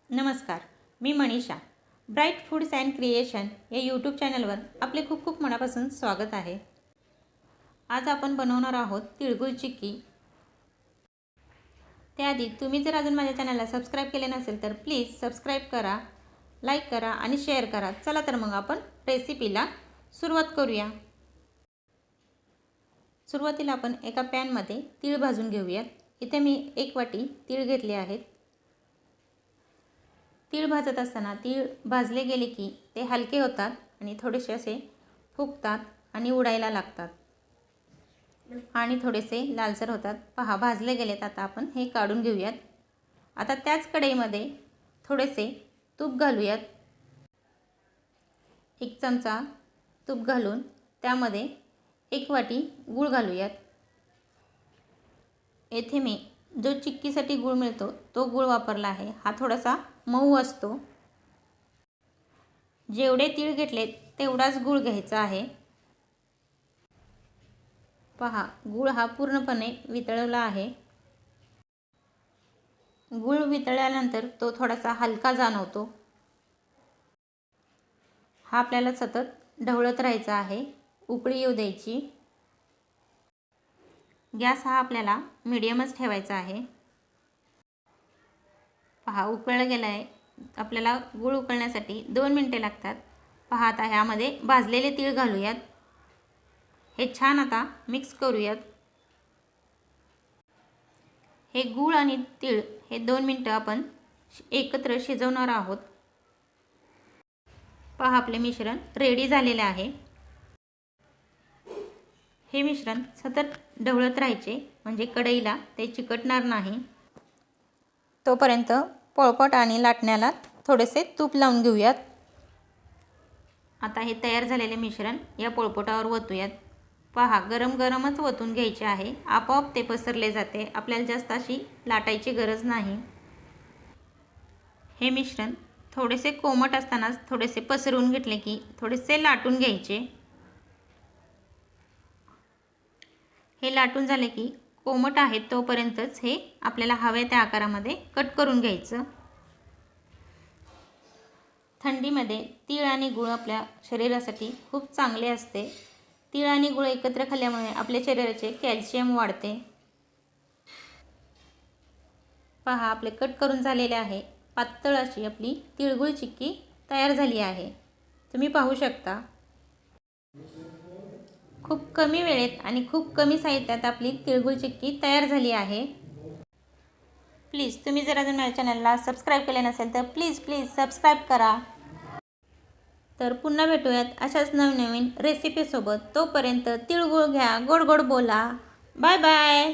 नमस्कार, मी Manisha. Bright foods and creation या यूट्यूब चॅनलवर आपले खूप खूप मनापासून स्वागत आहे. आज आपण बनवणार आहोत तिळगुळ चिक्की. त्याआधी तुम्ही जर अजून माझ्या चॅनलला सबस्क्राईब केले नसेल तर प्लीज सबस्क्राईब करा, लाईक करा आणि शेअर करा. चला तर मग आपण रेसिपीला सुरुवात करूया. सुरुवातीला आपण एका पॅनमध्ये तीळ भाजून घेऊयात. इथे मी 1 वाटी तीळ घेतले आहेत. तीळ भाजत असताना तीळ भाजले गेले की ते हलके होतात आणि थोडेसे असे फुगतात आणि उडायला लागतात आणि थोडेसे लालसर होतात. पहा, भाजले गेलेत. आता आपण हे काढून घेऊयात. आता त्याच कढईमध्ये थोडेसे तूप घालूयात. 1 चमचा तूप घालून त्यामध्ये 1 वाटी गूळ घालूयात. येथे मी जो चिक्कीसाठी गूळ मिळतो तो गूळ वापरला आहे. हा थोडासा मऊ असतो. जेवढे तीळ घेतले तेवढाच गूळ घ्यायचा आहे. पहा, गूळ हा पूर्णपणे वितळला आहे. गूळ वितळल्यानंतर तो थोडासा हलका जाणवतो. हा आपल्याला सतत ढवळत राहायचा आहे, उकळी येऊ द्यायची. गॅस हा आपल्याला मीडियमच ठेवायचा आहे. पहा, उकळला गेला आहे. आपल्याला गूळ उकळण्यासाठी 2 मिनिटे लागतात. पहा, आता ह्यामध्ये भाजलेले तीळ घालूयात. हे छान आता मिक्स करूयात. हे गूळ आणि तीळ हे 2 मिनिटं आपण एकत्र शिजवणार आहोत. पहा, आपले मिश्रण रेडी झालेले आहे. हे मिश्रण सतत ढवळत राहायचे म्हणजे कढईला ते चिकटणार नाही. तोपर्यंत पोळपाट आणि लाटण्याला थोडेसे तूप लावून घेऊयात. आता हे तयार झालेले मिश्रण या पोळपाटावर ओतूयात. पहा, गरम गरमच ओतून घ्यायचे आहे. आपोआप ते पसरले जाते. आपल्याला जास्त अशी लाटायची गरज नाही. हे मिश्रण थोडेसे कोमट असतानाच थोडेसे पसरवून घेतले की थोडेसे लाटून घ्यायचे. हे लाटून झाले की कोमट आहे तोपर्यंतच हे आपल्याला हव्या त्या आकारामध्ये कट करून घ्यायचं. थंडीमध्ये तीळ आणि गूळ आपल्या शरीरासाठी खूप चांगले असते. तीळ आणि गूळ एकत्र खाल्ल्यामुळे आपल्या शरीराचे कॅल्शियम वाढते. पहा, आपले कट करून झालेले आहे. पातळ अशी आपली तिळगुळ चिक्की तयार झाली आहे. तुम्ही पाहू शकता. खूप कमी वेळेत आणि खूप कमी साहित्यात आपली तिळगुळ चिक्की तयार झाली आहे. प्लीज तुम्ही जर अजून माझ्या चॅनलला सबस्क्राईब केले नसेल तर प्लीज सबस्क्राईब करा. तर पुन्हा भेटूयात अशाच नवनवीन रेसिपीसोबत. तोपर्यंत तिळगुळ घ्या, गोड गोड बोला. Bye bye.